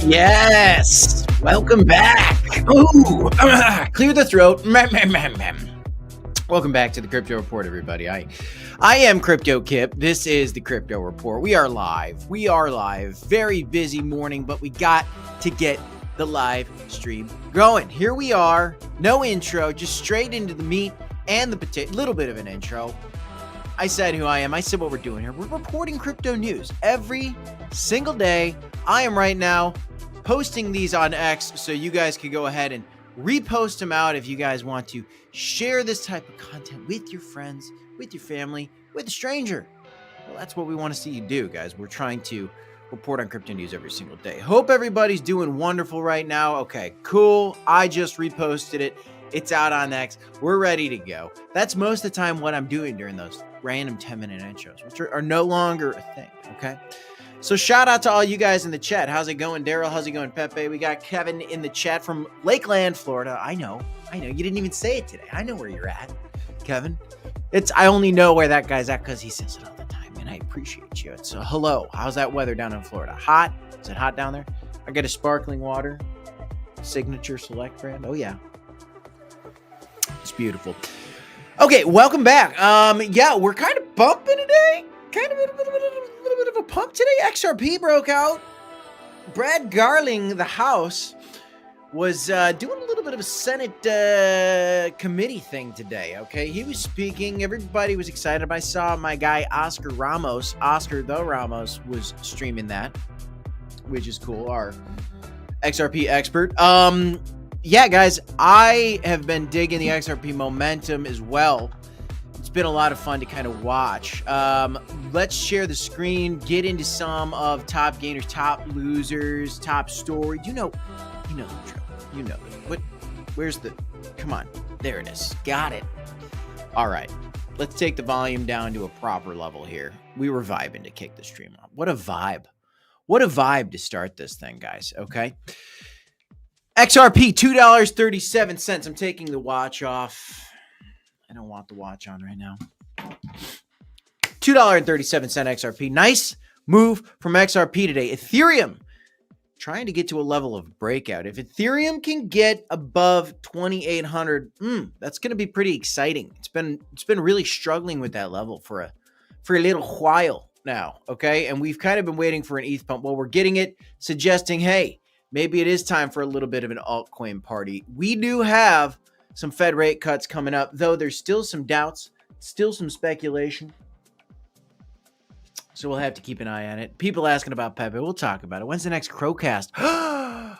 Yes. Welcome back. Ooh, clear the throat. Welcome back to the Crypto Report, everybody. I am Crypto Kip. This is the Crypto Report. We are live. Very busy morning, but we got to get the live stream going. Here we are. No intro, just straight into the meat and the potato. Little bit of an intro. I said who I am. I said what we're doing here. We're reporting crypto news every single day. I am right now posting these on X, so you guys can go ahead and repost them out if you guys want to share this type of content with your friends, with your family, with a stranger. Well, that's what we want to see you do, guys. We're trying to report on crypto news every single day. Hope everybody's doing wonderful right now. Okay, cool. I just reposted it. It's out on X. We're ready to go. That's most of the time what I'm doing during those random 10-minute intros, which are no longer a thing, okay? So shout out to all you guys in the chat. How's it going, Daryl? How's it going, Pepe? We got Kevin in the chat from Lakeland, Florida. I know. You didn't even say it today. I know where you're at, Kevin. I only know where that guy's at because he says it all the time, and I appreciate you. So hello. How's that weather down in Florida? Hot? Is it hot down there? I got a sparkling water, Signature Select brand. Oh, yeah. It's beautiful. Okay, welcome back. Yeah, we're kind of bumping today. Kind of a little bit of a pump today. XRP broke out. Brad Garling, the House, was doing a little bit of a Senate committee thing today. Okay, he was speaking. Everybody was excited. I saw my guy Oscar the Ramos, was streaming that, which is cool. Our XRP expert. Yeah, guys, I have been digging the XRP momentum as well. It's been a lot of fun to kind of watch. Let's share the screen, get into some of top gainers, top losers, top stories. You know the drill. You know it. Where's the? Come on, there it is. Got it. All right, let's take the volume down to a proper level here. We were vibing to kick the stream off. What a vibe! What a vibe to start this thing, guys. Okay. XRP, $2.37. I'm taking the watch off. I don't want the watch on right now. $2.37 XRP. Nice move from XRP today. Ethereum trying to get to a level of breakout. If Ethereum can get above 2,800, that's going to be pretty exciting. It's been really struggling with that level for a little while now. Okay, and we've kind of been waiting for an ETH pump. Well, we're getting it, suggesting, hey, maybe it is time for a little bit of an altcoin party. We do have some Fed rate cuts coming up, though there's still some doubts, still some speculation. So we'll have to keep an eye on it. People asking about Pepe. We'll talk about it. When's the next Crowcast? I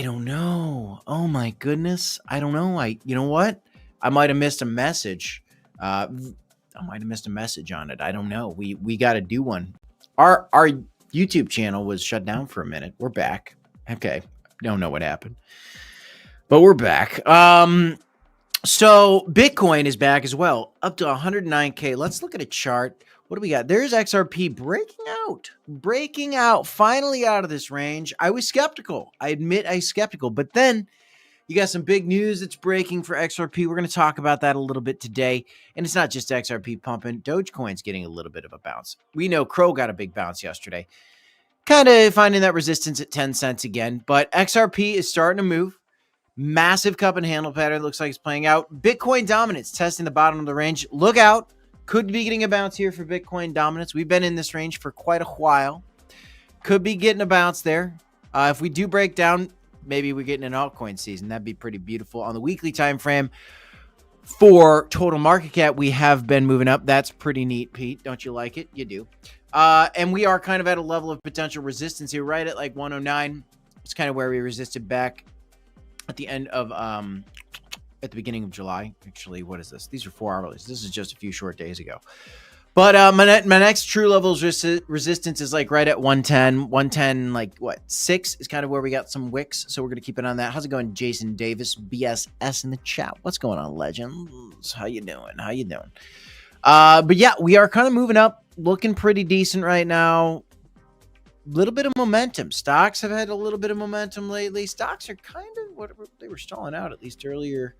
don't know. Oh my goodness. I don't know. You know what? I might have missed a message. I might have missed a message on it. I don't know. We got to do one. Our YouTube channel was shut down for a minute. We're back. Okay, don't know what happened, but we're back. So Bitcoin is back as well, up to 109K. Let's look at a chart. What do we got? There's XRP breaking out, finally out of this range. I was skeptical. I admit I was skeptical, but then you got some big news that's breaking for XRP. We're going to talk about that a little bit today, and it's not just XRP pumping. Dogecoin's getting a little bit of a bounce. We know Crow got a big bounce yesterday. Kind of finding that resistance at 10 cents again, but XRP is starting to move. Massive cup and handle pattern looks like it's playing out. Bitcoin dominance testing the bottom of the range. Look out. Could be getting a bounce here for Bitcoin dominance. We've been in this range for quite a while. Could be getting a bounce there. If we do break down, maybe we're getting an altcoin season. That'd be pretty beautiful. On the weekly time frame for total market cap, we have been moving up. That's pretty neat, Pete. Don't you like it? You do. And we are kind of at a level of potential resistance here, right at like 109. It's kind of where we resisted back at the end of, at the beginning of July. Actually, what is this? These are 4 hourlies. This is just a few short days ago. But my next true levels resistance is like right at 110. 110, like what, 6 is kind of where we got some wicks. So we're going to keep it on that. How's it going, Jason Davis, BSS in the chat? What's going on, legends? How you doing? But yeah, we are kind of moving up. Looking pretty decent right now. Little bit of momentum. Stocks have had a little bit of momentum lately. Stocks are kind of whatever they were stalling out, at least earlier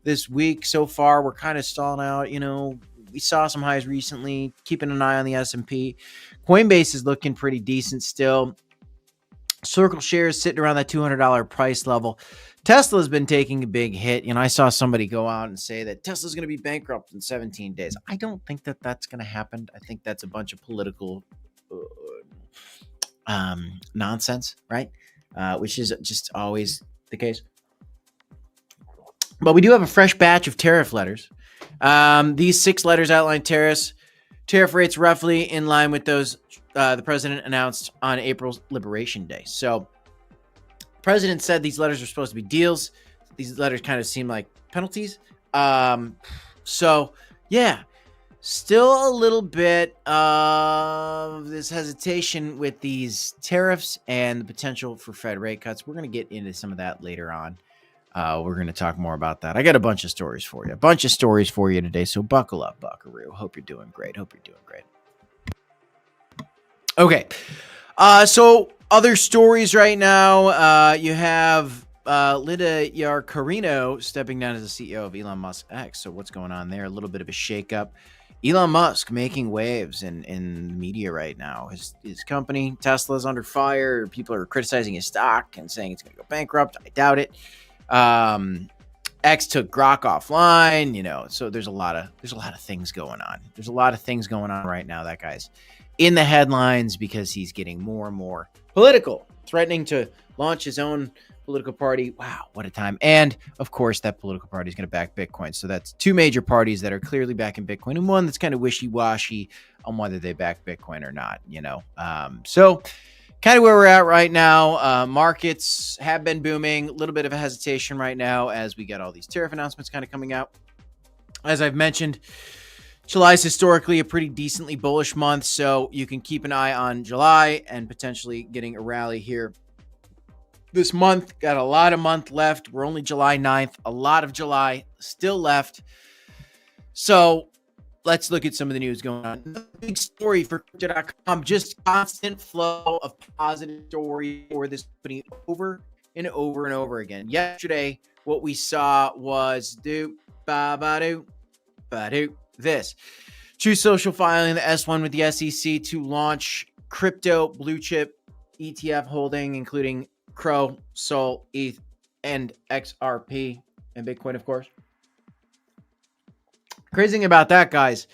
this week. So far, we're kind of stalling out. We saw some highs recently. Keeping an eye on the S&P. Coinbase is looking pretty decent still. Circle shares sitting around that $200 price level. Tesla's been taking a big hit. You know, I saw somebody go out and say that Tesla's going to be bankrupt in 17 days. I don't think that that's going to happen. I think that's a bunch of political nonsense, right? Which is just always the case. But we do have a fresh batch of tariff letters. These 6 letters outline tariff rates roughly in line with those the president announced on April's Liberation Day. So the president said these letters are supposed to be deals. These letters kind of seem like penalties. So yeah, still a little bit of this hesitation with these tariffs and the potential for Fed rate cuts. We're going to get into some of that later on. We're going to talk more about that. I got a bunch of stories for you. Today. So buckle up, buckaroo. Hope you're doing great. Okay. So other stories right now. You have Linda Yaccarino stepping down as the CEO of Elon Musk X. So what's going on there? A little bit of a shakeup. Elon Musk making waves in the media right now. His company, Tesla's under fire. People are criticizing his stock and saying it's going to go bankrupt. I doubt it. X took Grok offline, you know, so there's a lot of things going on. There's a lot of things going on right now. That guy's in the headlines because he's getting more and more political, threatening to launch his own political party. Wow, what a time. And of course, that political party is going to back Bitcoin. So that's 2 major parties that are clearly backing Bitcoin and one that's kind of wishy-washy on whether they back Bitcoin or not, you know. So kind of where we're at right now. Markets have been booming. A little bit of a hesitation right now as we get all these tariff announcements kind of coming out. As I've mentioned, July is historically a pretty decently bullish month, so you can keep an eye on July and potentially getting a rally here this month. Got a lot of month left. We're only July 9th. A lot of July still left. So let's look at some of the news going on. The big story for Crypto.com, just constant flow of positive story for this company over and over and over again. Yesterday, what we saw was this. True Social filing the S1 with the SEC to launch crypto blue chip ETF holding, including CRO, Sol, ETH, and XRP, and Bitcoin, of course. Crazy thing about that, guys,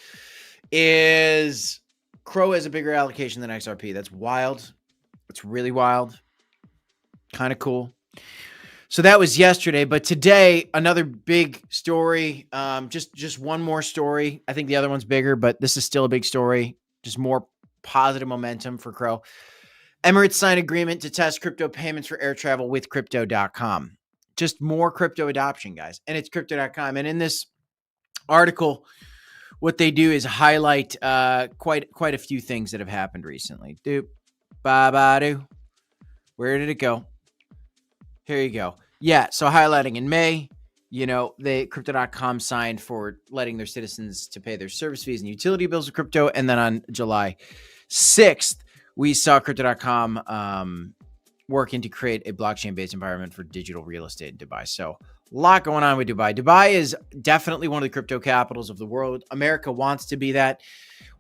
is CRO has a bigger allocation than XRP. That's wild. It's really wild. Kind of cool. So that was yesterday, but today, another big story. Just one more story. I think the other one's bigger, but this is still a big story. Just more positive momentum for CRO. Emirates signed agreement to test crypto payments for air travel with Crypto.com. Just more crypto adoption, guys. And it's Crypto.com. And in this article, what they do is highlight quite a few things that have happened recently. Where did it go? Here you go. Yeah, so highlighting in May, you know, Crypto.com signed for letting their citizens to pay their service fees and utility bills with crypto. And then on July 6th, we saw Crypto.com working to create a blockchain-based environment for digital real estate in Dubai. So a lot going on with Dubai. Dubai is definitely one of the crypto capitals of the world. America wants to be that.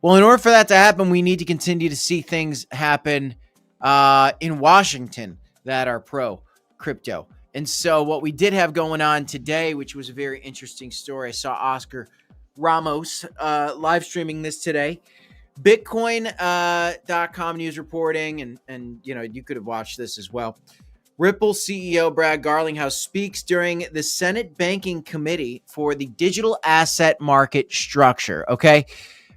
Well, in order for that to happen, we need to continue to see things happen in Washington that are pro-crypto. And so what we did have going on today, which was a very interesting story, I saw Oscar Ramos live streaming this today. Bitcoin.com news reporting, and you know, you could have watched this as well. Ripple CEO Brad Garlinghouse speaks during the Senate Banking Committee for the Digital Asset Market Structure. Okay.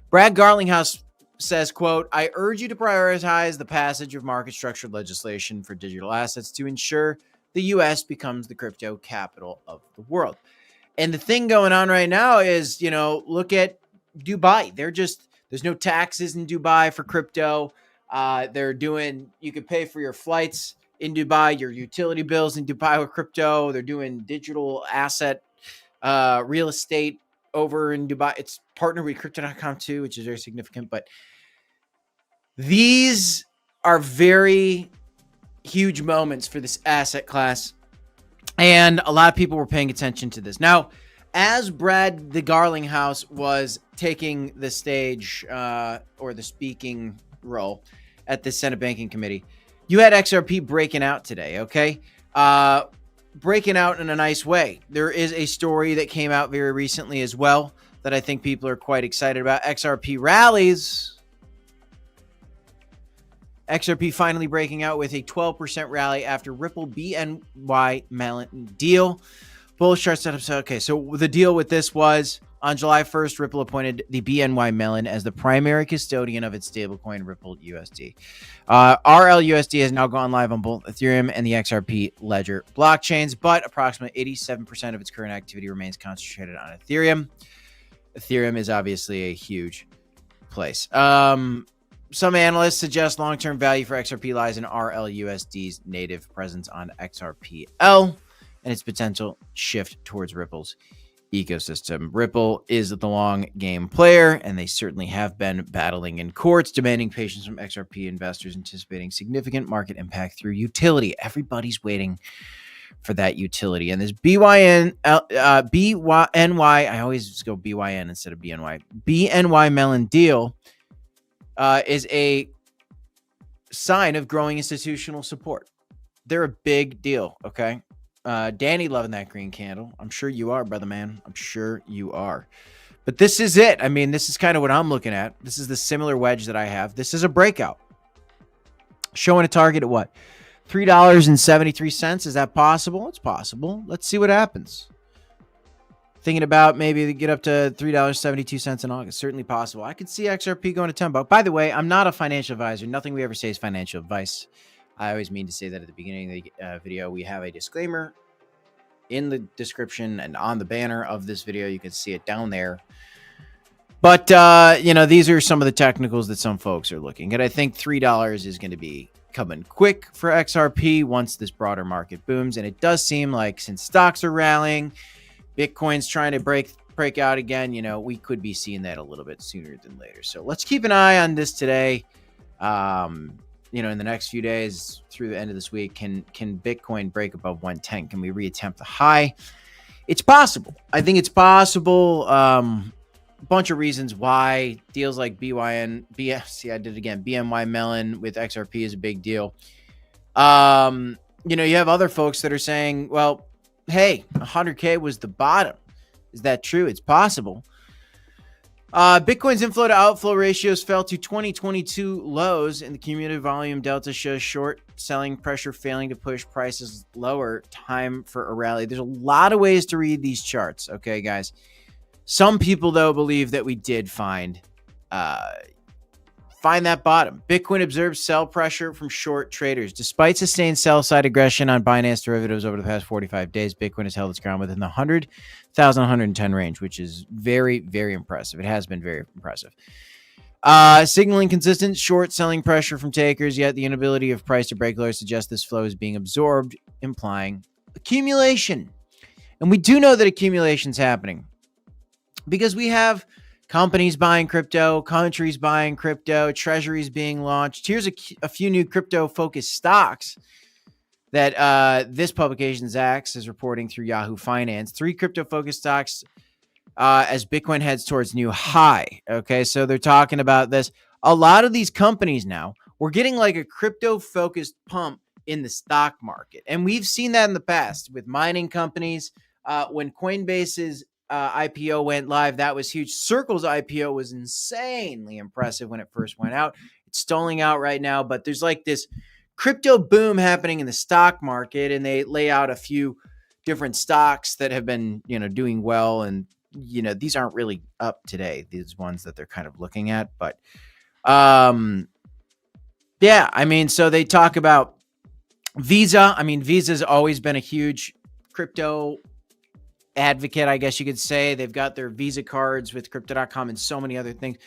Brad Garlinghouse says, quote, "I urge you to prioritize the passage of market structure legislation for digital assets to ensure the U.S. becomes the crypto capital of the world." And the thing going on right now is, you know, look at Dubai. There's no taxes in Dubai for crypto. You could pay for your flights in Dubai, your utility bills in Dubai with crypto. They're doing digital asset, real estate over in Dubai. It's partnered with Crypto.com too, which is very significant. But these are very huge moments for this asset class. And a lot of people were paying attention to this. Now, as Brad the Garlinghouse was taking the stage or the speaking role at the Senate Banking Committee, you had XRP breaking out today, okay? Breaking out in a nice way. There is a story that came out very recently as well that I think people are quite excited about. XRP rallies. XRP finally breaking out with a 12% rally after Ripple BNY Mellon deal. Bullish chart setup. So, okay, so the deal with this was on July 1st, Ripple appointed the BNY Mellon as the primary custodian of its stablecoin Ripple USD. RLUSD has now gone live on both Ethereum and the XRP Ledger blockchains, but approximately 87% of its current activity remains concentrated on Ethereum. Ethereum is obviously a huge place. Some analysts suggest long-term value for XRP lies in RLUSD's native presence on XRPL and its potential shift towards Ripple's ecosystem. Ripple is the long game player, and they certainly have been battling in courts, demanding patience from XRP investors, anticipating significant market impact through utility. Everybody's waiting for that utility. And this BYNY, I always just go BYN instead of BNY. BNY Mellon deal is a sign of growing institutional support. They're a big deal, okay? Danny loving that green candle. I'm sure you are, brother man. I'm sure you are. But this is it. I mean, this is kind of what I'm looking at. This is the similar wedge that I have. This is a breakout. Showing a target at what? $3.73. Is that possible? It's possible. Let's see what happens. Thinking about maybe get up to $3.72 in August. Certainly possible. I could see XRP going to $10. By the way, I'm not a financial advisor. Nothing we ever say is financial advice. I always mean to say that at the beginning of the video. We have a disclaimer in the description and on the banner of this video. You can see it down there. But, you know, these are some of the technicals that some folks are looking at. I think $3 is going to be coming quick for XRP once this broader market booms. And it does seem like since stocks are rallying, Bitcoin's trying to break out again, you know, we could be seeing that a little bit sooner than later. So let's keep an eye on this today. You know, in the next few days through the end of this week, can Bitcoin break above 110? Can we reattempt the high? It's possible. I think it's possible. Bunch of reasons why deals like BNY Mellon with XRP is a big deal. You know, you have other folks that are saying, well, hey, 100K was the bottom. Is that true? It's possible. Bitcoin's inflow to outflow ratios fell to 2022 lows, and the cumulative volume delta shows short selling pressure failing to push prices lower. Time for a rally. There's a lot of ways to read these charts. Okay, guys. Some people, though, believe that we did find that bottom. Bitcoin observes sell pressure from short traders. Despite sustained sell-side aggression on Binance derivatives over the past 45 days, Bitcoin has held its ground within the 100,110 range, which is very, very impressive. It has been very impressive. Signaling consistent short selling pressure from takers, yet the inability of price to break lower suggests this flow is being absorbed, implying accumulation. And we do know that accumulation is happening because we have companies buying crypto, countries buying crypto, treasuries being launched. Here's a few new crypto-focused stocks that this publication, Zacks, is reporting through Yahoo Finance. 3 crypto-focused stocks as Bitcoin heads towards new high. Okay, so they're talking about this. A lot of these companies now, we're getting like a crypto-focused pump in the stock market. And we've seen that in the past with mining companies. When Coinbase's IPO went live, that was huge. Circle's IPO was insanely impressive when it first went out. It's stalling out right now, but there's like this crypto boom happening in the stock market, and they lay out a few different stocks that have been, you know, doing well. And, you know, these aren't really up today, these ones that they're kind of looking at. But yeah, I mean, so they talk about Visa. I mean, Visa's always been a huge crypto advocate, I guess you could say. They've got their Visa cards with crypto.com and so many other things.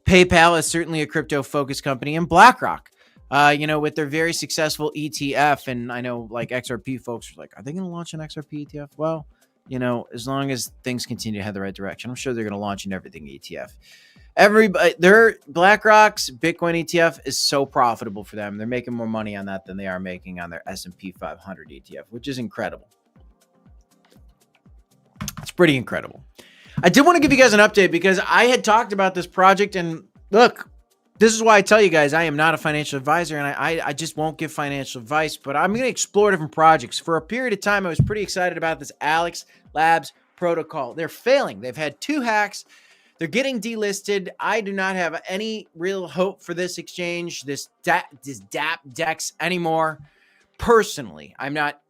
PayPal is certainly a crypto focused company, and BlackRock, you know, with their very successful ETF. And I know like XRP folks are like, are they going to launch an XRP ETF? Well, you know, as long as things continue to head the right direction, I'm sure they're going to launch an everything ETF. Their BlackRock's Bitcoin ETF is so profitable for them. They're making more money on that than they are making on their S&P 500 ETF, which is incredible. It's pretty incredible. I did want to give you guys an update because I had talked about this project, and look, This is why I tell you guys, I am not a financial advisor, and I just won't give financial advice, but I'm going to explore different projects. For a period of time, I was pretty excited about this Alex Labs protocol. They're failing. They've had 2 hacks. They're getting delisted. I do not have any real hope for this exchange, this DAP DEX anymore. Personally, I'm not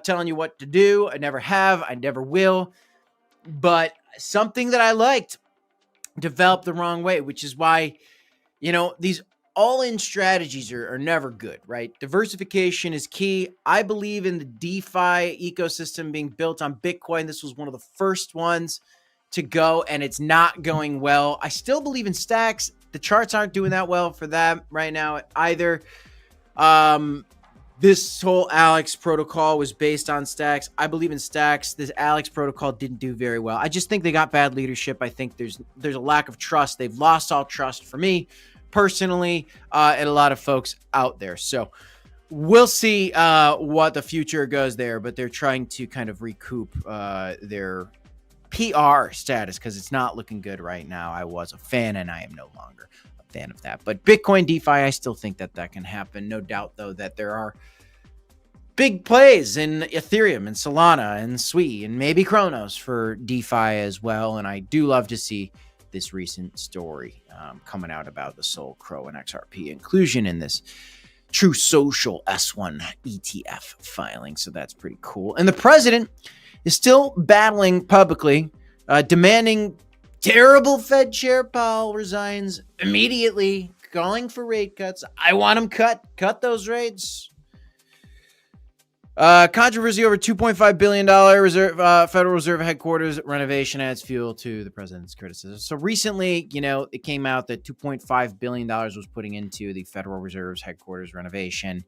telling you what to do. I never have. I never will. But something that I liked developed the wrong way, which is why, these all-in strategies are never good, right? Diversification is key. I believe in the DeFi ecosystem being built on Bitcoin. This was one of the first ones to go, and it's not going well. I still believe in stacks. The charts aren't doing that well for them right now either. This whole Alex protocol was based on stacks. I believe in stacks. This Alex protocol didn't do very well. I just think they got bad leadership. I think there's a lack of trust. They've lost all trust for me personally, and a lot of folks out there. So we'll see what the future goes there, but they're trying to kind of recoup their PR status because it's not looking good right now. I was a fan, and I am no longer a fan of that. But Bitcoin DeFi, I still think that can happen. No doubt, though, that there are big plays in Ethereum and Solana and Sui and maybe Kronos for DeFi as well. And I do love to see this recent story coming out about the Sol, CRO, and XRP inclusion in this True Social S1 ETF filing. So that's pretty cool. And the president is still battling publicly, demanding terrible Fed Chair Powell resigns immediately, calling for rate cuts. I want him cut. Cut those rates. Controversy over $2.5 billion Federal Reserve headquarters renovation adds fuel to the president's criticism. So recently, it came out that $2.5 billion was putting into the Federal Reserve's headquarters renovation.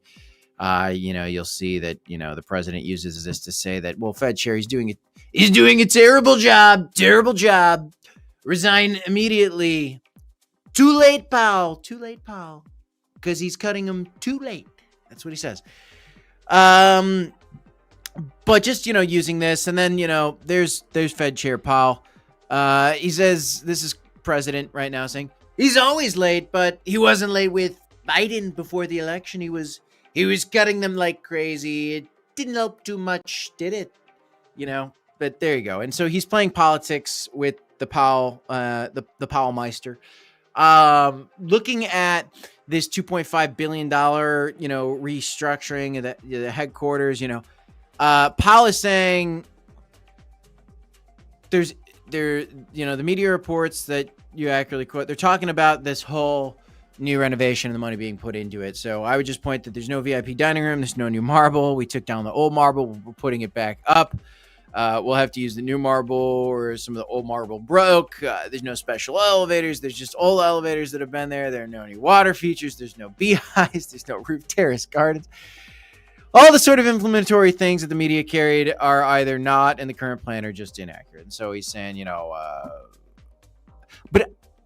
You'll see that, the president uses this to say that, well, Fed Chair, he's doing a terrible job. Resign immediately. Too late, Powell, because he's cutting him too late. That's what he says. But just, using this, and then, there's Fed Chair Powell. He says, this is president right now saying he's always late, but he wasn't late with Biden before the election. He was cutting them like crazy. It didn't help too much, did it? But there you go. And so he's playing politics with the Powell, the Powell-meister. Looking at this $2.5 billion, restructuring of the headquarters, Powell is saying the media reports that you accurately quote, they're talking about this whole new renovation and the money being put into it. So I would just point that there's no VIP dining room. There's no new marble. We took down the old marble. We're putting it back up. We'll have to use the new marble, or some of the old marble broke. There's no special elevators. There's just old elevators that have been there. There are no new water features. There's no beehives. There's no roof terrace gardens. All the sort of implementary things that the media carried are either not in the current plan or just inaccurate. And so he's saying,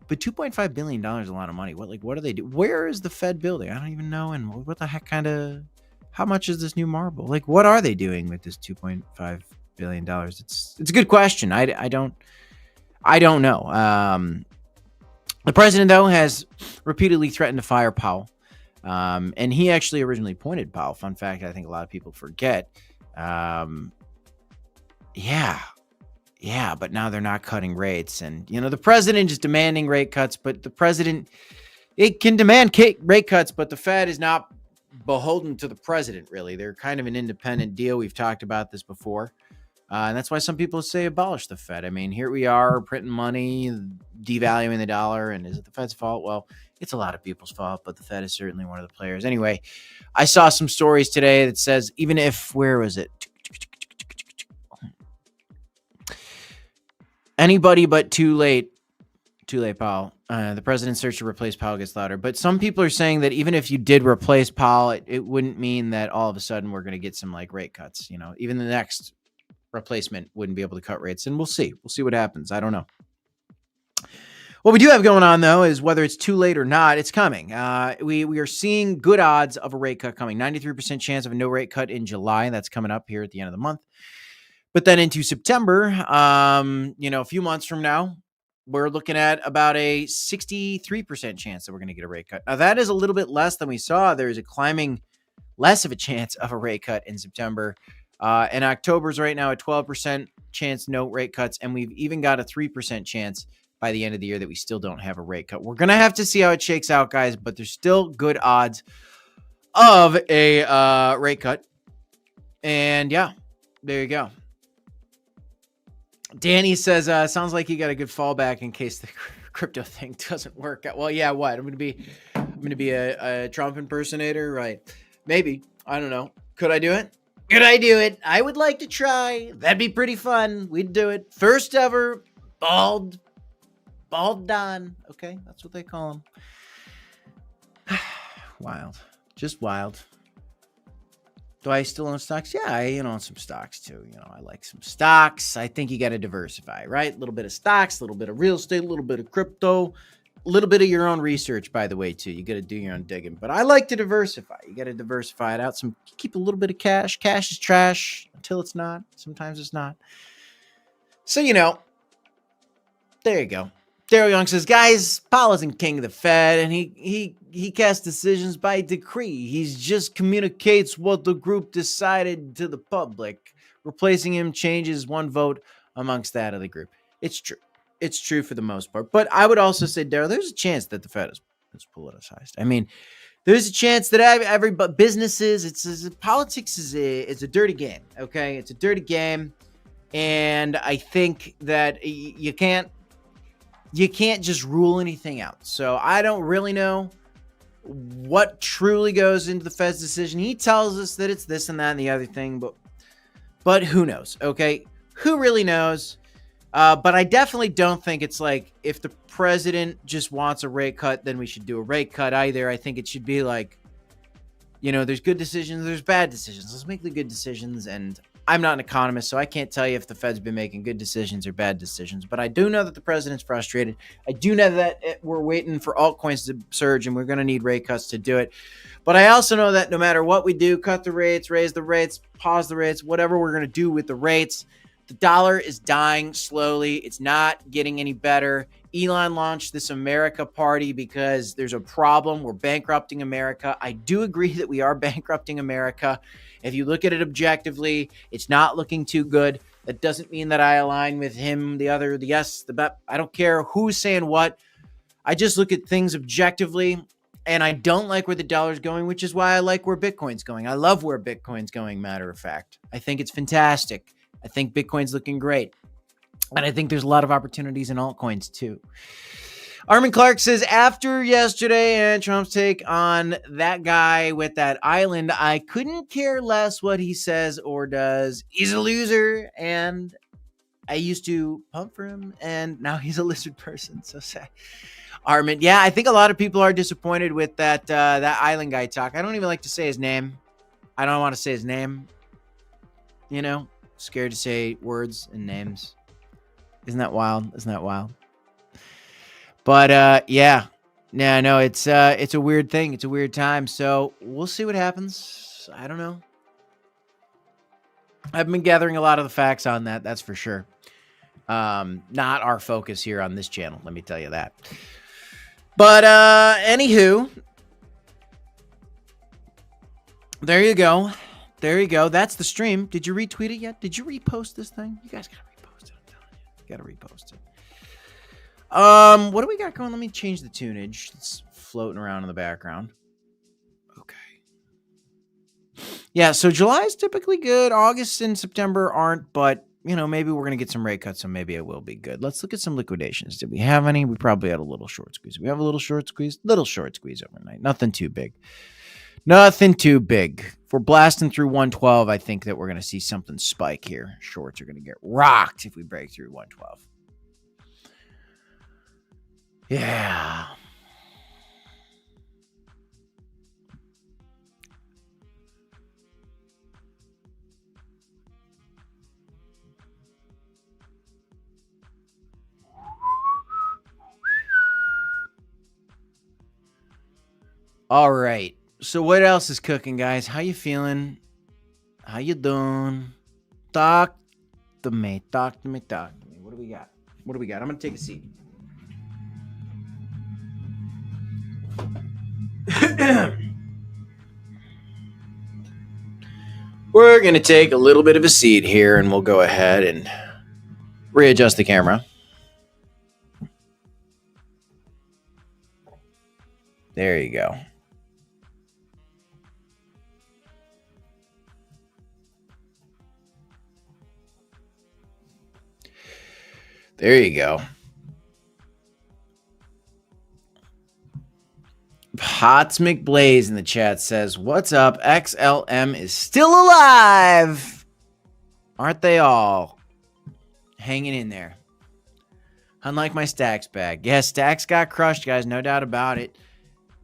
but $2.5 billion is a lot of money. What do they do? Where is the Fed building? I don't even know. And what the heck how much is this new marble? What are they doing with this $2.5 billion? It's a good question. I don't know. The president, though, has repeatedly threatened to fire Powell. And he actually originally appointed Powell. Fun fact, I think a lot of people forget. But now they're not cutting rates. And, the president is demanding rate cuts, but it can demand rate cuts, but the Fed is not beholden to the president, really. They're kind of an independent deal. We've talked about this before. And that's why some people say abolish the Fed. I mean, here we are printing money, devaluing the dollar. And is it the Fed's fault? Well, it's a lot of people's fault, but the Fed is certainly one of the players. Anyway, I saw some stories today that says, even if, where was it? Anybody but too late, Powell. The president's search to replace Powell gets louder. But some people are saying that even if you did replace Powell, it wouldn't mean that all of a sudden we're going to get some rate cuts. Even the next replacement wouldn't be able to cut rates. And we'll see. We'll see what happens. I don't know. What we do have going on, though, is whether it's too late or not, it's coming. We are seeing good odds of a rate cut coming. 93% chance of a no rate cut in July. That's coming up here at the end of the month. But then into September, a few months from now, we're looking at about a 63% chance that we're going to get a rate cut. Now, that is a little bit less than we saw. There's a climbing less of a chance of a rate cut in September. And October's right now a 12% chance no rate cuts. And we've even got a 3% chance by the end of the year that we still don't have a rate cut. We're going to have to see how it shakes out, guys, but there's still good odds of a rate cut. And yeah, there you go. Danny says, sounds like you got a good fallback in case the crypto thing doesn't work out. Well, yeah, what? I'm going to be a Trump impersonator, right? Maybe. I don't know. Could I do it? Could I do it? I would like to try. That'd be pretty fun. We'd do it. First ever bald Don. Okay, that's what they call him. Wild. Just wild. Do I still own stocks? Yeah, I own some stocks too. I like some stocks. I think you got to diversify, right? A little bit of stocks, a little bit of real estate, a little bit of crypto, a little bit of your own research, by the way, too. You got to do your own digging. But I like to diversify. You got to diversify it out. Keep a little bit of cash. Cash is trash until it's not. Sometimes it's not. So, there you go. Daryl Young says, guys, Powell isn't king of the Fed, and he casts decisions by decree. He just communicates what the group decided to the public. Replacing him changes one vote amongst that of the group. It's true. It's true for the most part. But I would also say, Daryl, there's a chance that the Fed is politicized. I mean, there's a chance that every businesses, politics is a dirty game, okay? It's a dirty game, and I think that you can't just rule anything out. So I don't really know what truly goes into the Fed's decision. He tells us that it's this and that and the other thing, but who knows? Okay, who really knows? But I definitely don't think it's like if the president just wants a rate cut, then we should do a rate cut either. I think it should be like, there's good decisions, there's bad decisions. Let's make the good decisions. And I'm not an economist, so I can't tell you if the Fed's been making good decisions or bad decisions. But I do know that the president's frustrated. I do know that we're waiting for altcoins to surge, and we're going to need rate cuts to do it. But I also know that no matter what we do, cut the rates, raise the rates, pause the rates, whatever we're going to do with the rates, the dollar is dying slowly. It's not getting any better. Elon launched this America party because there's a problem. We're bankrupting America. I do agree that we are bankrupting America. If you look at it objectively, it's not looking too good. That doesn't mean that I align with him, the other, the yes, the bet. I don't care who's saying what. I just look at things objectively, and I don't like where the dollar's going, which is why I like where Bitcoin's going. I love where Bitcoin's going, matter of fact. I think it's fantastic. I think Bitcoin's looking great. And I think there's a lot of opportunities in altcoins too. Armin Clark says, after yesterday and Trump's take on that guy with that island, I couldn't care less what he says or does. He's a loser, and I used to pump for him, and now he's a lizard person. So sad. Armin, yeah, I think a lot of people are disappointed with that island guy talk. I don't even like to say his name. I don't want to say his name. Scared to say words and names. Isn't that wild? But yeah, no, it's a weird thing. It's a weird time. So we'll see what happens. I don't know. I've been gathering a lot of the facts on that. That's for sure. Not our focus here on this channel. Let me tell you that. But anywho, there you go. That's the stream. Did you retweet it yet? Did you repost this thing? You guys gotta repost it. I'm telling you. You gotta repost it. What do we got going? Let me change the tunage. It's floating around in the background. Okay. Yeah, so July is typically good. August and September aren't, but maybe we're gonna get some rate cuts, so maybe it will be good. Let's look at some liquidations. Did we have any? We probably had a little short squeeze. We have a little short squeeze overnight. Nothing too big. If we're blasting through 112, I think that we're going to see something spike here. Shorts are going to get rocked if we break through 112. Yeah. All right. So what else is cooking, guys? How you feeling? How you doing? Talk to me. What do we got? I'm going to take a seat. We're going to take a little bit of a seat here and we'll go ahead and readjust the camera. There you go. There you go. Pots McBlaze in the chat says, what's up? XLM is still alive. Aren't they all? Hanging in there. Unlike my stacks bag. Yeah, stacks got crushed, guys. No doubt about it.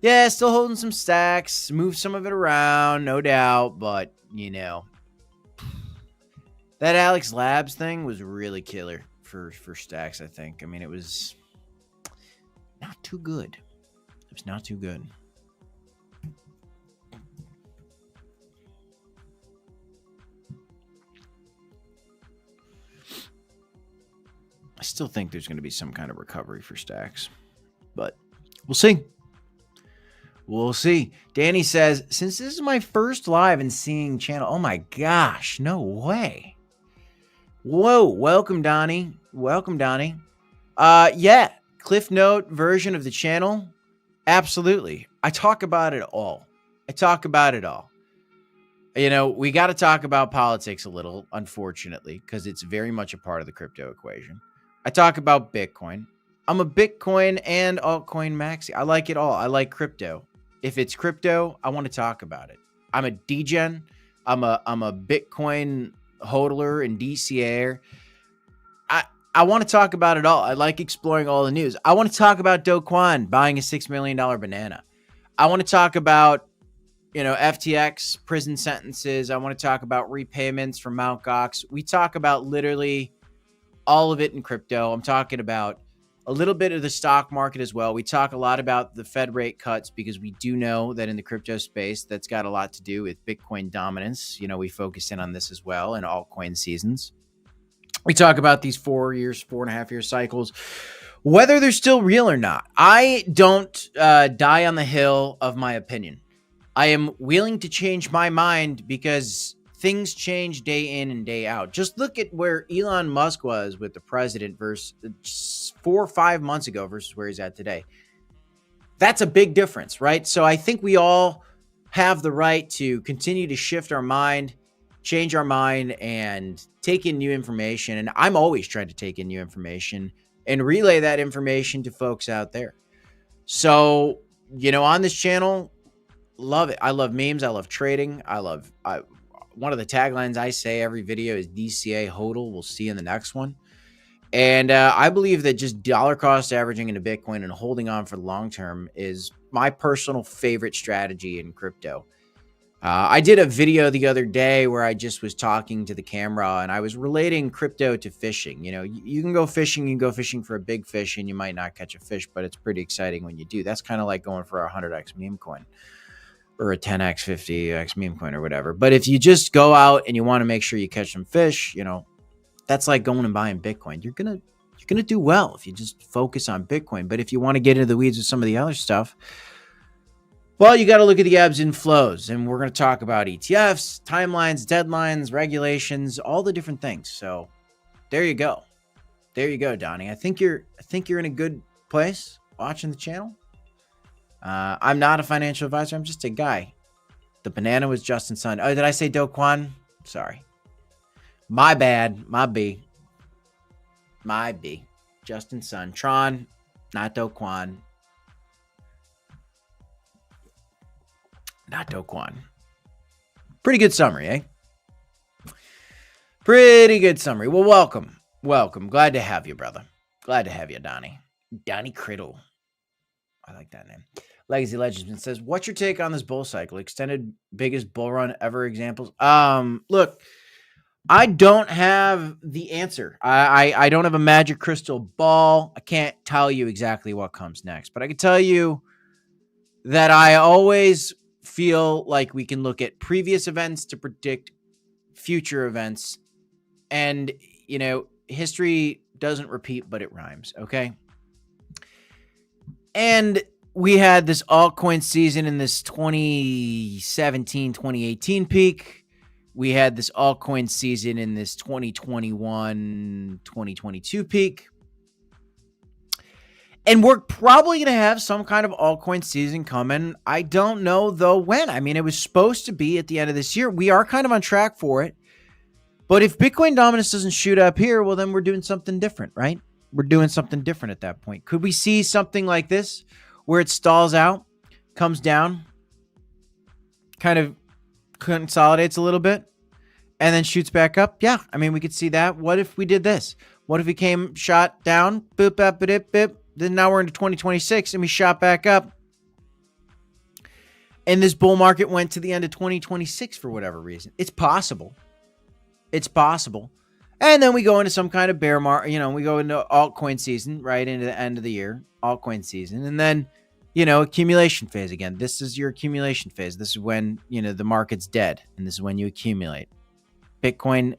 Yeah, still holding some stacks. Moved some of it around, no doubt. But, you know, that Alex Labs thing was really killer for stacks, I think. I mean, it was not too good. It was not too good. I still think there's going to be some kind of recovery for stacks, but we'll see. We'll see. Danny says, since this is my first live and seeing channel, oh my gosh, no way. Whoa, welcome, Donnie. Welcome, Donnie. Yeah, Cliff Note version of the channel. Absolutely. I talk about it all. You know, we got to talk about politics a little, unfortunately, because it's very much a part of the crypto equation. I talk about Bitcoin. I'm a Bitcoin and altcoin maxi. I like it all. I like crypto. If it's crypto, I want to talk about it. I'm a degen. I'm a Bitcoin hodler and DCA'er. I want to talk about it all. I like exploring all the news. I want to talk about Do Kwon buying a $6 million banana. I want to talk about, you know, FTX prison sentences. I want to talk about repayments from Mt. Gox. We talk about literally all of it in crypto. I'm talking about a little bit of the stock market as well. We talk a lot about the Fed rate cuts because we do know that in the crypto space, that's got a lot to do with Bitcoin dominance. You know, we focus in on this as well in altcoin seasons. We talk about these 4.5 year cycles, whether they're still real or not. I don't die on the hill of my opinion. I am willing to change my mind because things change day in and day out. Just look at where Elon Musk was with the president versus 4 or 5 months ago versus where he's at today. That's a big difference, right? So I think we all have the right to continue to shift our mind, change our mind, and take in new information. And I'm always trying to take in new information and relay that information to folks out there. So, you know, on this channel, love it. I love memes. I love trading. One of the taglines I say every video is DCA HODL. We'll see you in the next one. And I believe that just dollar cost averaging into Bitcoin and holding on for the long term is my personal favorite strategy in crypto. I did a video the other day where I just was talking to the camera and I was relating crypto to fishing. You know, you can go fishing, you can go fishing for a big fish and you might not catch a fish, but it's pretty exciting when you do. That's kind of like going for a 100x meme coin or a 10x, 50x meme coin or whatever. But if you just go out and you want to make sure you catch some fish, you know, that's like going and buying Bitcoin. You're going to do well if you just focus on Bitcoin. But if you want to get into the weeds with some of the other stuff, well, you got to look at the ebbs and flows, and we're going to talk about ETFs, timelines, deadlines, regulations, all the different things. So there you go. There you go, Donnie. I think you're in a good place watching the channel. I'm not a financial advisor. I'm just a guy. The banana was Justin's son. Oh, did I say Do Kwon? Sorry. My bad. My B. Justin's son. Tron, not Do Kwon. Not Do Kwon. Pretty good summary, eh? Pretty good summary. Well, welcome. Welcome. Glad to have you, brother. Glad to have you, Donnie. Donnie Criddle. I like that name. Legacy Legend says, what's your take on this bull cycle? Extended biggest bull run ever examples? Look, I don't have the answer. I don't have a magic crystal ball. I can't tell you exactly what comes next, but I can tell you that I always feel like we can look at previous events to predict future events. And, you know, history doesn't repeat, but it rhymes. Okay. And we had this altcoin season in this 2017, 2018 peak. We had this altcoin season in this 2021, 2022 peak. And we're probably going to have some kind of altcoin season coming. I don't know, though, when. I mean, it was supposed to be at the end of this year. We are kind of on track for it. But if Bitcoin dominance doesn't shoot up here, well, then we're doing something different, right? We're doing something different at that point. Could we see something like this where it stalls out, comes down, kind of consolidates a little bit, and then shoots back up? Yeah, I mean, we could see that. What if we did this? What if we came, shot down, boop, bop, bip, bip, then now we're into 2026 and we shot back up. And this bull market went to the end of 2026 for whatever reason. It's possible. It's possible. And then we go into some kind of bear market, we go into altcoin season, right into the end of the year, altcoin season. And then, accumulation phase again. This is your accumulation phase. This is when, the market's dead. And this is when you accumulate. Bitcoin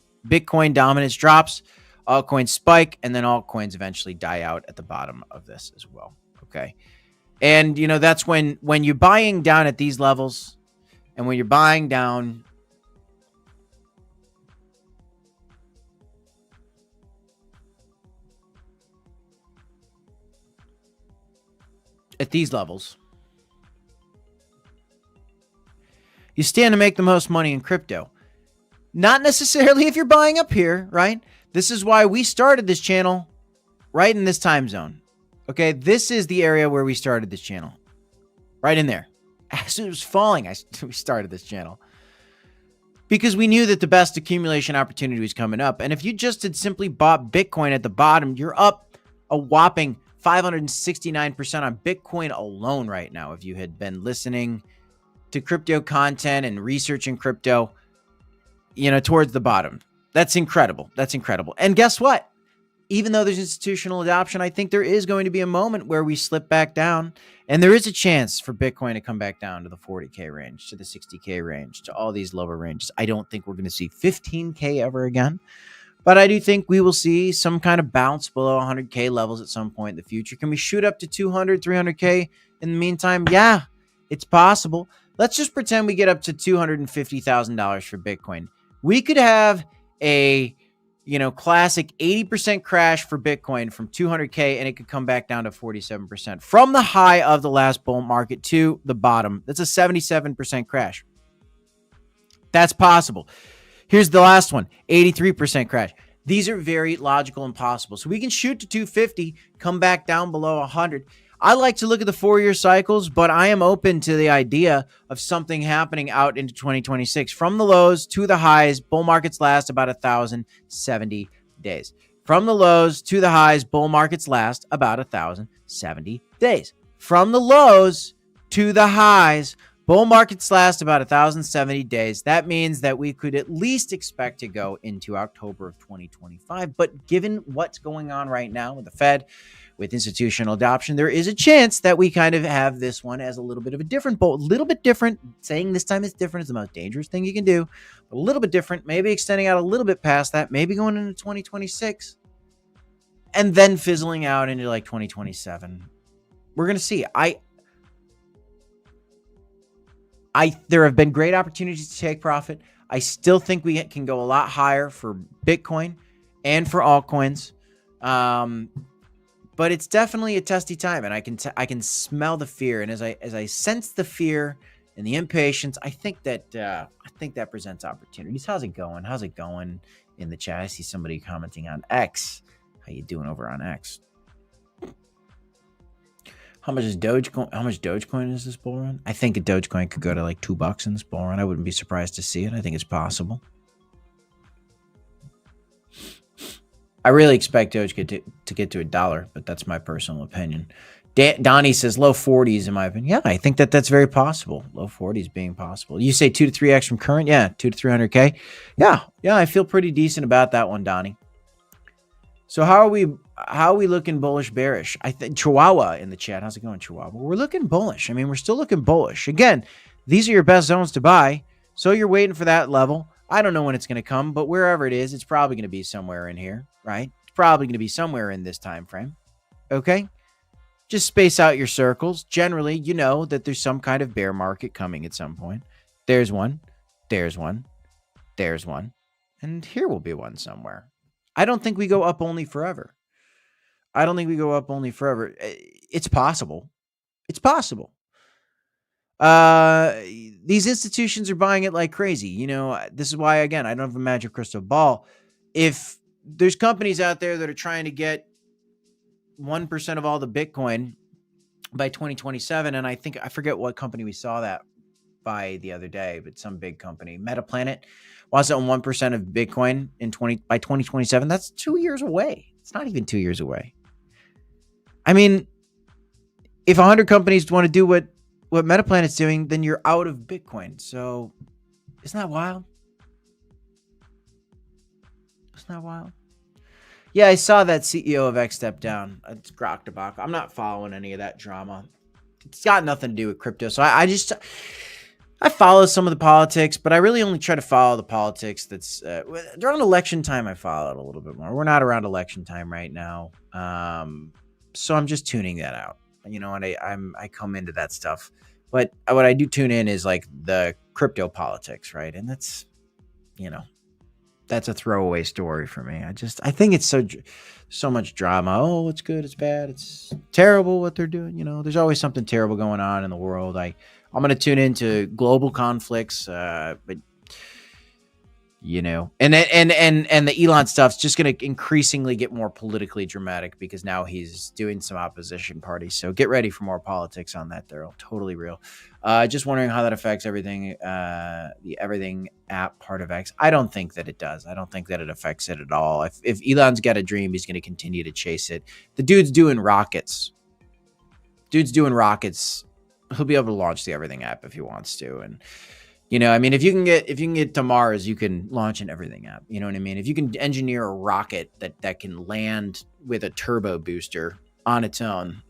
dominance drops. Altcoins spike, and then altcoins eventually die out at the bottom of this as well. Okay. And, that's when you're buying down at these levels, and when you're buying down at these levels, you stand to make the most money in crypto. Not necessarily if you're buying up here, right? This is why we started this channel right in this time zone. Okay, this is the area where we started this channel. Right in there. As it was falling, we started this channel. Because we knew that the best accumulation opportunity was coming up. And if you just had simply bought Bitcoin at the bottom, you're up a whopping 569% on Bitcoin alone right now. If you had been listening to crypto content and researching crypto, towards the bottom. That's incredible. That's incredible. And guess what? Even though there's institutional adoption, I think there is going to be a moment where we slip back down, and there is a chance for Bitcoin to come back down to the 40K range, to the 60K range, to all these lower ranges. I don't think we're going to see 15K ever again, but I do think we will see some kind of bounce below 100K levels at some point in the future. Can we shoot up to 200, 300K in the meantime? Yeah, it's possible. Let's just pretend we get up to $250,000 for Bitcoin. We could have a, classic 80% crash for Bitcoin from 200K, and it could come back down to 47% from the high of the last bull market to the bottom. That's a 77% crash. That's possible. Here's the last one, 83% crash. These are very logical and possible. So we can shoot to 250, come back down below 100. I like to look at the 4-year cycles, but I am open to the idea of something happening out into 2026. From the lows to the highs, bull markets last about 1,070 days. From the lows to the highs, bull markets last about 1,070 days. From the lows to the highs, bull markets last about 1,070 days. That means that we could at least expect to go into October of 2025. But given what's going on right now with the Fed, with institutional adoption, there is a chance that we kind of have this one as a little bit of a different bolt, a little bit different. Saying this time is different is the most dangerous thing you can do, but a little bit different, maybe extending out a little bit past that, maybe going into 2026 and then fizzling out into like 2027. We're going to see. There have been great opportunities to take profit. I still think we can go a lot higher for Bitcoin and for altcoins. But it's definitely a testy time, and I can smell the fear. And as I sense the fear and the impatience, I think that presents opportunities. How's it going? How's it going in the chat? I see somebody commenting on X. How you doing over on X? How much Dogecoin is this bull run? I think a Dogecoin could go to like $2 in this bull run. I wouldn't be surprised to see it. I think it's possible. I really expect Doge to get to $1, but that's my personal opinion. Donnie says low 40s in my opinion. Yeah, I think that's very possible. Low 40s being possible. You say 2 to 3x from current? Yeah, 2 to 300K. Yeah, I feel pretty decent about that one, Donnie. So how are we looking bullish, bearish? I think Chihuahua in the chat. How's it going, Chihuahua? We're looking bullish. I mean, we're still looking bullish. Again, these are your best zones to buy. So you're waiting for that level. I don't know when it's going to come, but wherever it is, it's probably going to be somewhere in here, right? It's probably going to be somewhere in this time frame. Okay? Just space out your circles. Generally, you know that there's some kind of bear market coming at some point. There's one, there's one, there's one, and here will be one somewhere. I don't think we go up only forever. I don't think we go up only forever. It's possible. It's possible. These institutions are buying it like crazy. You know, this is why, again, I don't have a magic crystal ball. If there's companies out there that are trying to get 1% of all the Bitcoin by 2027, and I forget what company we saw that by the other day, but some big company, Metaplanet, wants to own 1% of Bitcoin by 2027. That's 2 years away. It's not even 2 years away. I mean, if 100 companies want to do what Metaplanet's doing, then you're out of Bitcoin. So isn't that wild? Isn't that wild? Yeah, I saw that CEO of X step down. It's Grok debacle. I'm not following any of that drama. It's got nothing to do with crypto. So I follow some of the politics, but I really only try to follow the politics that's during election time. I follow it a little bit more. We're not around election time right now. So I'm just tuning that out. You know, and I come into that stuff. But what I do tune in is like the crypto politics, right? And that's, you know, that's a throwaway story for me. I think it's so much drama. Oh, it's good, it's bad, it's terrible what they're doing. You know, there's always something terrible going on in the world. I'm going to tune into global conflicts, but you know, and the Elon stuff's just going to increasingly get more politically dramatic because now he's doing some opposition parties. So get ready for more politics on that. They're totally real. Just wondering how that affects everything, the everything app part of X. I don't think that it does. I don't think that it affects it at all. If Elon's got a dream, he's going to continue to chase it. The dude's doing rockets. He'll be able to launch the everything app if he wants to. And you know, I mean, if you can get to Mars, you can launch an everything app. You know what I mean? If you can engineer a rocket that can land with a turbo booster on its own,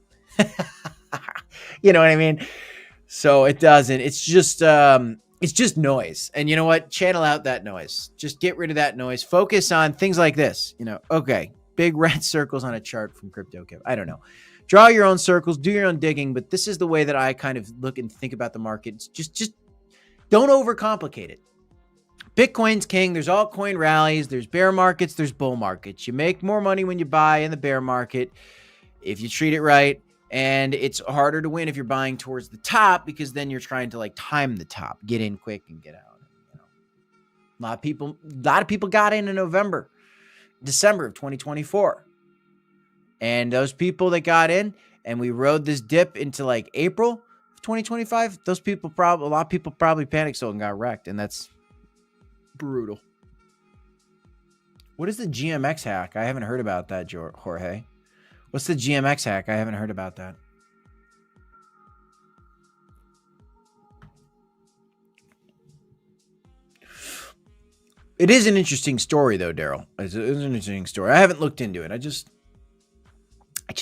you know what I mean? So it doesn't. It's just noise. And you know what? Channel out that noise. Just get rid of that noise. Focus on things like this. You know, okay, big red circles on a chart from CryptoKip. I don't know. Draw your own circles, do your own digging. But this is the way that I kind of look and think about the market. It's just don't overcomplicate it. Bitcoin's king. There's altcoin rallies. There's bear markets. There's bull markets. You make more money when you buy in the bear market if you treat it right. And it's harder to win if you're buying towards the top because then you're trying to like time the top, get in quick and get out. You know, a lot of people got in November, December of 2024. And those people that got in and we rode this dip into like April 2025, a lot of people probably panic sold and got wrecked, and that's brutal. What is the GMX hack? I haven't heard about that, Jorge. What's the GMX hack? I haven't heard about that. It is an interesting story, though, Daryl. It's an interesting story. I haven't looked into it. I just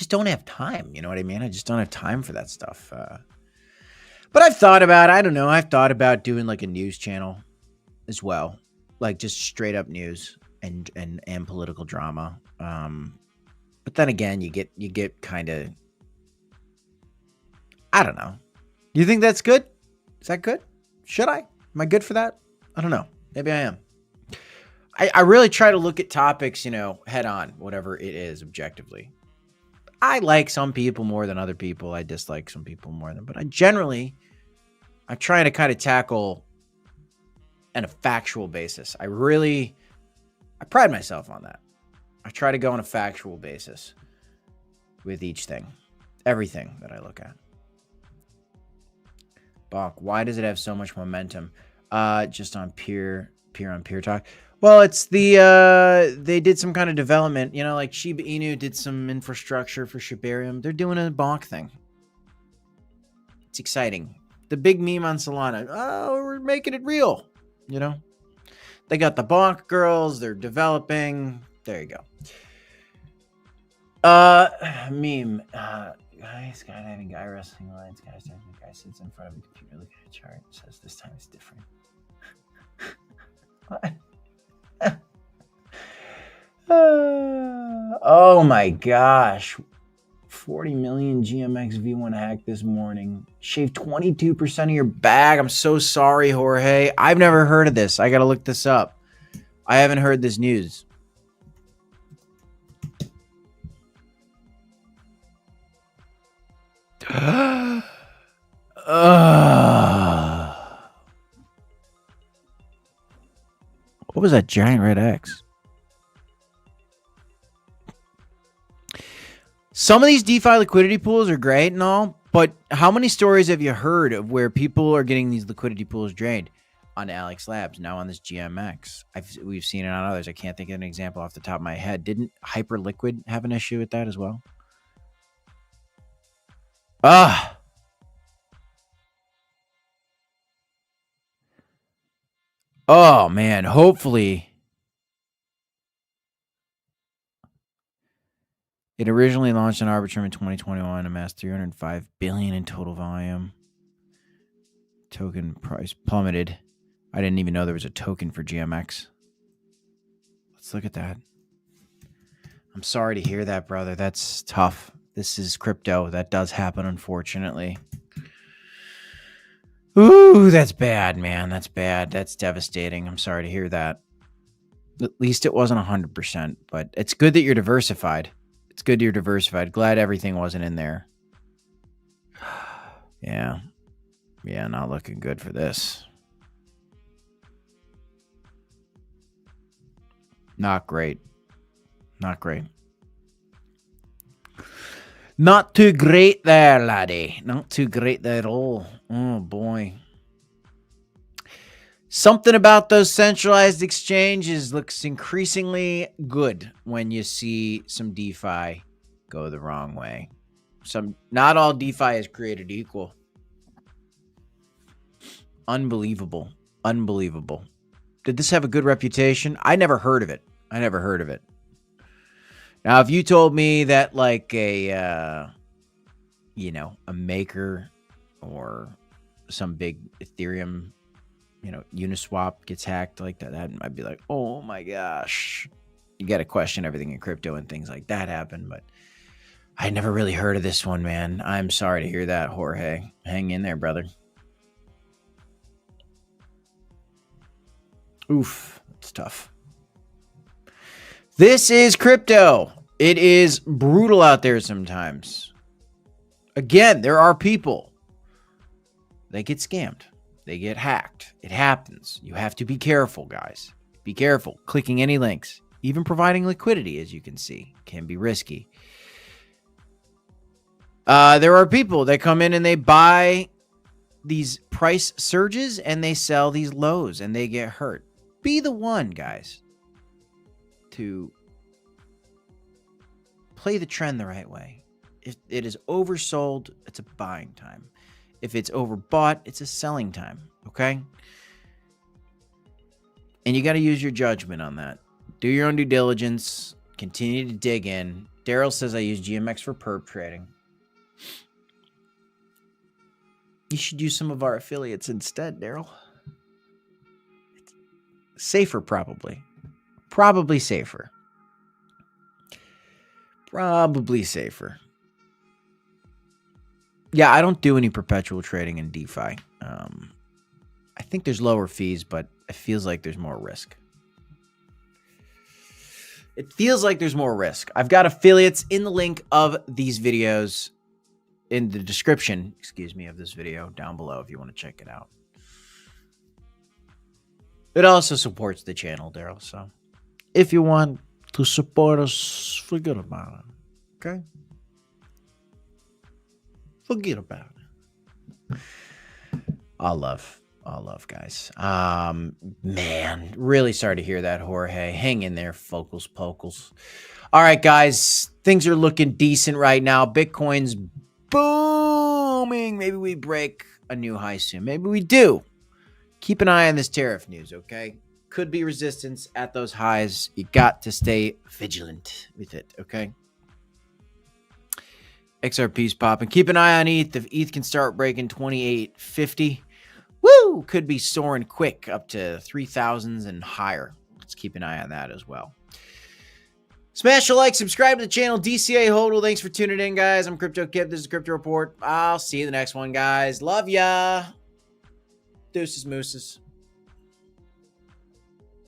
don't have time. You know what I mean? I just don't have time for that stuff. But I've thought about, I don't know, I've thought about doing like a news channel as well. Like just straight up news and political drama. But then again, you get kind of, I don't know. You think that's good? Is that good? Should I? Am I good for that? I don't know. Maybe I am. I really try to look at topics, you know, head on, whatever it is, objectively. I like some people more than other people. I dislike some people more than, but I'm trying to kind of tackle on a factual basis. I pride myself on that. I try to go on a factual basis with each thing, everything that I look at. Bach, why does it have so much momentum? Just on peer-on-peer talk. Well, it's they did some kind of development, you know, like Shiba Inu did some infrastructure for Shibarium. They're doing a bonk thing. It's exciting. The big meme on Solana. Oh, we're making it real. You know, they got the bonk girls. They're developing. There you go. Meme. Guys, skydiving, guy wrestling lines, guy sits in front of a computer, looking at a chart, says this time is different. What? Oh my gosh. 40 million GMX V1 hack this morning. Shave 22% of your bag. I'm so sorry, Jorge. I've never heard of this. I got to look this up. I haven't heard this news. What was that giant red X? Some of these DeFi liquidity pools are great and all, but how many stories have you heard of where people are getting these liquidity pools drained? On Alex Labs, now on this GMX. We've seen it on others. I can't think of an example off the top of my head. Didn't Hyperliquid have an issue with that as well? Oh, man. Hopefully. It originally launched on Arbitrum in 2021, amassed 305 billion in total volume. Token price plummeted. I didn't even know there was a token for GMX. Let's look at that. I'm sorry to hear that, brother. That's tough. This is crypto. That does happen, unfortunately. Ooh, that's bad, man. That's bad. That's devastating. I'm sorry to hear that. At least it wasn't 100%, but it's good that you're diversified. It's good you're diversified. Glad everything wasn't in there. Yeah. Yeah, not looking good for this. Not great. Not great. Not too great there, laddie. Not too great there at all. Oh, boy. Something about those centralized exchanges looks increasingly good when you see some DeFi go the wrong way. Not all DeFi is created equal. Unbelievable. Unbelievable. Did this have a good reputation? I never heard of it. Now, if you told me that like a maker or some big Ethereum, Uniswap gets hacked like that, I'd be like, oh my gosh. You got to question everything in crypto and things like that happen, but I never really heard of this one, man. I'm sorry to hear that, Jorge. Hang in there, brother. Oof, it's tough. This is crypto. It is brutal out there sometimes. Again, there are people that get scammed. They get hacked. It happens. You have to be careful, guys. Be careful. Clicking any links, even providing liquidity, as you can see, can be risky. There are people that come in and they buy these price surges and they sell these lows and they get hurt. Be the one, guys, to play the trend the right way. If it is oversold, it's a buying time. If it's overbought, it's a selling time, okay? And you got to use your judgment on that. Do your own due diligence. Continue to dig in. Daryl says I use GMX for perp trading. You should use some of our affiliates instead, Daryl. Safer, probably. Probably safer. Probably safer. Yeah, I don't do any perpetual trading in DeFi. I think there's lower fees, but it feels like there's more risk. It feels like there's more risk. I've got affiliates in the link of these videos, in the description, of this video down below if you want to check it out. It also supports the channel, Daryl. So if you want to support us, forget about it. Okay? Forget about it. All love, guys. Man, really sorry to hear that, Jorge. Hang in there, focals, pokals. All right, guys. Things are looking decent right now. Bitcoin's booming. Maybe we break a new high soon. Maybe we do. Keep an eye on this tariff news, okay? Could be resistance at those highs. You got to stay vigilant with it, okay? XRP's popping. Keep an eye on ETH. If ETH can start breaking 2850, woo, could be soaring quick up to 3,000s and higher. Let's keep an eye on that as well. Smash a like, subscribe to the channel. DCA Hodl. Thanks for tuning in, guys. I'm Crypto Kip. This is Crypto Report. I'll see you in the next one, guys. Love ya. Deuces mooses.